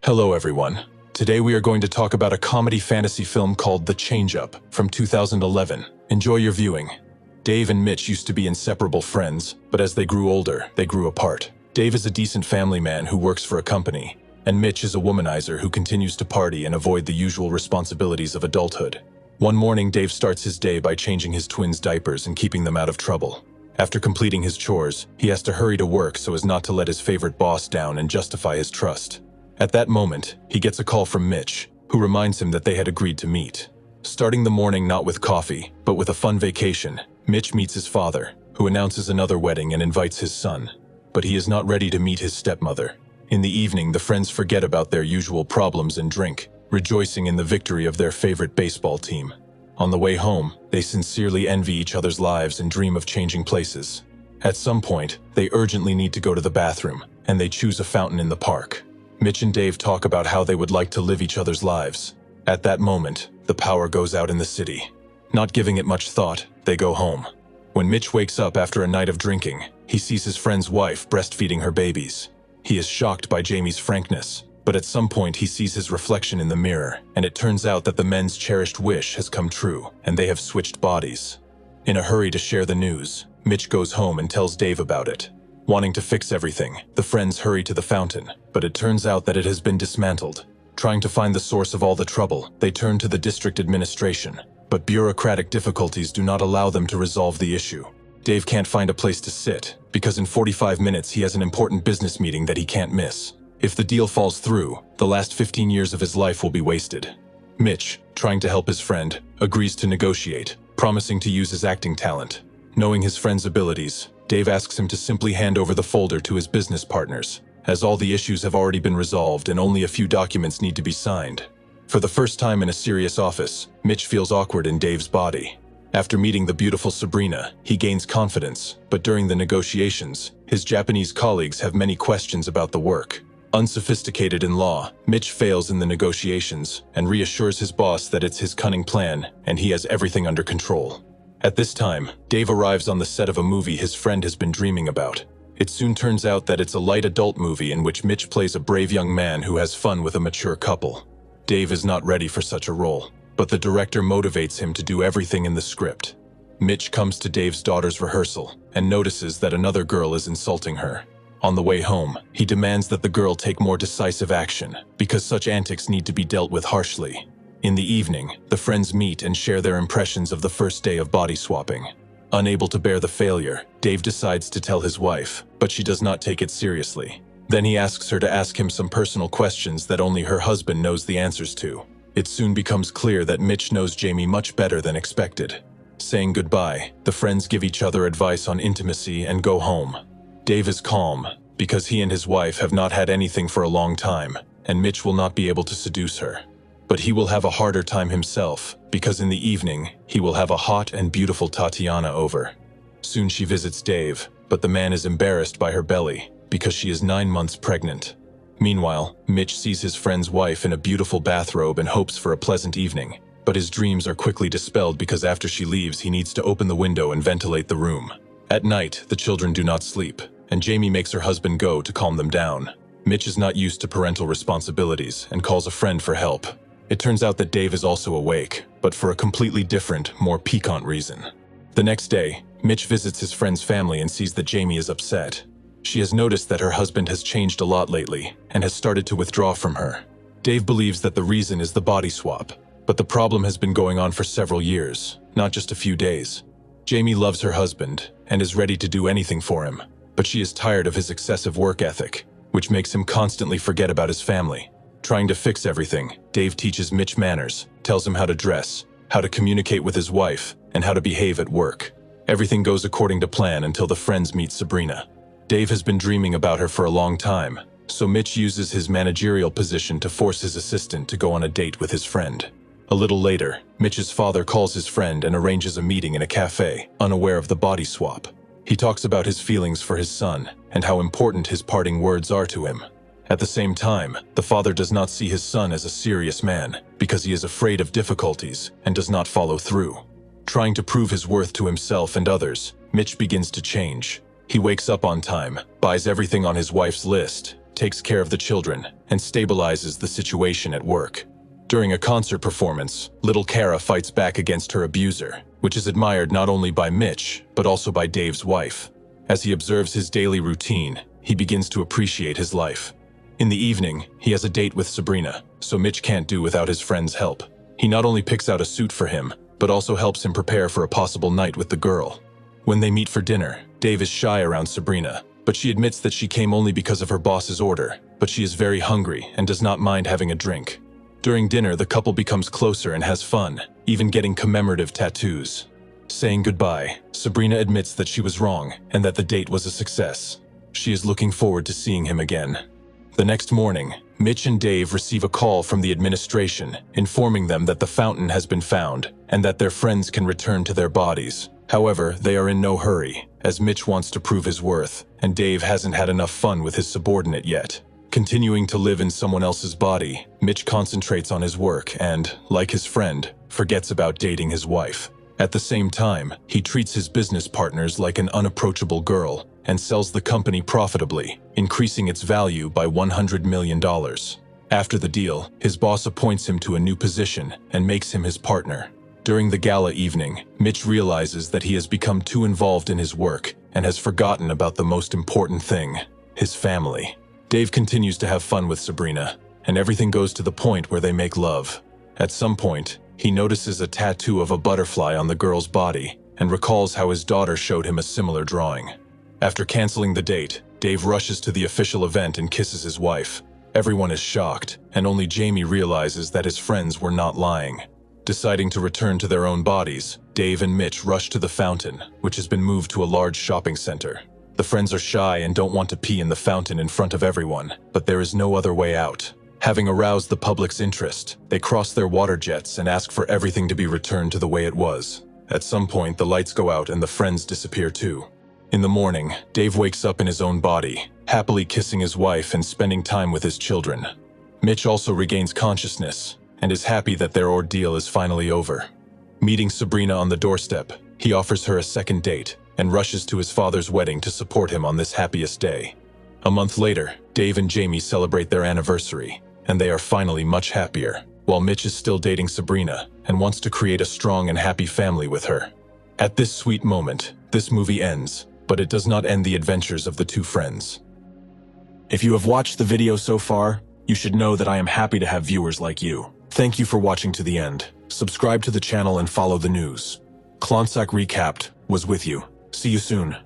Hello everyone. Today we are going to talk about a comedy fantasy film called The Change-Up from 2011. Enjoy your viewing. Dave and Mitch used to be inseparable friends, but as they grew older, they grew apart. Dave is a decent family man who works for a company, and Mitch is a womanizer who continues to party and avoid the usual responsibilities of adulthood. One morning, Dave starts his day by changing his twins' diapers and keeping them out of trouble. After completing his chores, he has to hurry to work so as not to let his favorite boss down and justify his trust. At that moment, he gets a call from Mitch, who reminds him that they had agreed to meet. Starting the morning not with coffee, but with a fun vacation, Mitch meets his father, who announces another wedding and invites his son. But he is not ready to meet his stepmother. In the evening, the friends forget about their usual problems and drink, rejoicing in the victory of their favorite baseball team. On the way home, they sincerely envy each other's lives and dream of changing places. At some point, they urgently need to go to the bathroom, and they choose a fountain in the park. Mitch and Dave talk about how they would like to live each other's lives. At that moment, the power goes out in the city. Not giving it much thought, they go home. When Mitch wakes up after a night of drinking, he sees his friend's wife breastfeeding her babies. He is shocked by Jamie's frankness, but at some point he sees his reflection in the mirror, and it turns out that the men's cherished wish has come true, and they have switched bodies. In a hurry to share the news, Mitch goes home and tells Dave about it. Wanting to fix everything, the friends hurry to the fountain, but it turns out that it has been dismantled. Trying to find the source of all the trouble, they turn to the district administration, but bureaucratic difficulties do not allow them to resolve the issue. Dave can't find a place to sit, because in 45 minutes he has an important business meeting that he can't miss. If the deal falls through, the last 15 years of his life will be wasted. Mitch, trying to help his friend, agrees to negotiate, promising to use his acting talent. Knowing his friend's abilities, Dave asks him to simply hand over the folder to his business partners, as all the issues have already been resolved and only a few documents need to be signed. For the first time in a serious office, Mitch feels awkward in Dave's body. After meeting the beautiful Sabrina, he gains confidence, but during the negotiations, his Japanese colleagues have many questions about the work. Unsophisticated in law, Mitch fails in the negotiations and reassures his boss that it's his cunning plan and he has everything under control. At this time, Dave arrives on the set of a movie his friend has been dreaming about. It soon turns out that it's a light adult movie in which Mitch plays a brave young man who has fun with a mature couple. Dave is not ready for such a role, but the director motivates him to do everything in the script. Mitch comes to Dave's daughter's rehearsal and notices that another girl is insulting her. On the way home, he demands that the girl take more decisive action, because such antics need to be dealt with harshly. In the evening, the friends meet and share their impressions of the first day of body swapping. Unable to bear the failure, Dave decides to tell his wife, but she does not take it seriously. Then he asks her to ask him some personal questions that only her husband knows the answers to. It soon becomes clear that Mitch knows Jamie much better than expected. Saying goodbye, the friends give each other advice on intimacy and go home. Dave is calm, because he and his wife have not had anything for a long time, and Mitch will not be able to seduce her. But he will have a harder time himself, because in the evening, he will have a hot and beautiful Tatiana over. Soon she visits Dave, but the man is embarrassed by her belly, because she is 9 months pregnant. Meanwhile, Mitch sees his friend's wife in a beautiful bathrobe and hopes for a pleasant evening, but his dreams are quickly dispelled because after she leaves he needs to open the window and ventilate the room. At night, the children do not sleep, and Jamie makes her husband go to calm them down. Mitch is not used to parental responsibilities and calls a friend for help. It turns out that Dave is also awake, but for a completely different, more piquant reason. The next day, Mitch visits his friend's family and sees that Jamie is upset. She has noticed that her husband has changed a lot lately and has started to withdraw from her. Dave believes that the reason is the body swap, but the problem has been going on for several years, not just a few days. Jamie loves her husband and is ready to do anything for him, but she is tired of his excessive work ethic, which makes him constantly forget about his family. Trying to fix everything, Dave teaches Mitch manners, tells him how to dress, how to communicate with his wife, and how to behave at work. Everything goes according to plan until the friends meet Sabrina. Dave has been dreaming about her for a long time, so Mitch uses his managerial position to force his assistant to go on a date with his friend. A little later, Mitch's father calls his friend and arranges a meeting in a cafe, unaware of the body swap. He talks about his feelings for his son and how important his parting words are to him. At the same time, the father does not see his son as a serious man because he is afraid of difficulties and does not follow through. Trying to prove his worth to himself and others, Mitch begins to change. He wakes up on time, buys everything on his wife's list, takes care of the children, and stabilizes the situation at work. During a concert performance, little Cara fights back against her abuser, which is admired not only by Mitch, but also by Dave's wife. As he observes his daily routine, he begins to appreciate his life. In the evening, he has a date with Sabrina, so Mitch can't do without his friend's help. He not only picks out a suit for him, but also helps him prepare for a possible night with the girl. When they meet for dinner, Dave is shy around Sabrina, but she admits that she came only because of her boss's order, but she is very hungry and does not mind having a drink. During dinner, the couple becomes closer and has fun, even getting commemorative tattoos. Saying goodbye, Sabrina admits that she was wrong and that the date was a success. She is looking forward to seeing him again. The next morning, Mitch and Dave receive a call from the administration informing them that the fountain has been found and that their friends can return to their bodies. However, they are in no hurry, as Mitch wants to prove his worth, and Dave hasn't had enough fun with his subordinate yet. Continuing to live in someone else's body, Mitch concentrates on his work and, like his friend, forgets about dating his wife. At the same time, he treats his business partners like an unapproachable girl and sells the company profitably, increasing its value by $100 million. After the deal, his boss appoints him to a new position and makes him his partner. During the gala evening, Mitch realizes that he has become too involved in his work and has forgotten about the most important thing, his family. Dave continues to have fun with Sabrina, and everything goes to the point where they make love. At some point, he notices a tattoo of a butterfly on the girl's body and recalls how his daughter showed him a similar drawing. After canceling the date, Dave rushes to the official event and kisses his wife. Everyone is shocked, and only Jamie realizes that his friends were not lying. Deciding to return to their own bodies, Dave and Mitch rush to the fountain, which has been moved to a large shopping center. The friends are shy and don't want to pee in the fountain in front of everyone, but there is no other way out. Having aroused the public's interest, they cross their water jets and ask for everything to be returned to the way it was. At some point, the lights go out and the friends disappear too. In the morning, Dave wakes up in his own body, happily kissing his wife and spending time with his children. Mitch also regains consciousness and is happy that their ordeal is finally over. Meeting Sabrina on the doorstep, he offers her a second date and rushes to his father's wedding to support him on this happiest day. A month later, Dave and Jamie celebrate their anniversary, and they are finally much happier, while Mitch is still dating Sabrina and wants to create a strong and happy family with her. At this sweet moment, this movie ends, but it does not end the adventures of the two friends. If you have watched the video so far, you should know that I am happy to have viewers like you. Thank you for watching to the end. Subscribe to the channel and follow the news. Klonsak Recapped was with you. See you soon.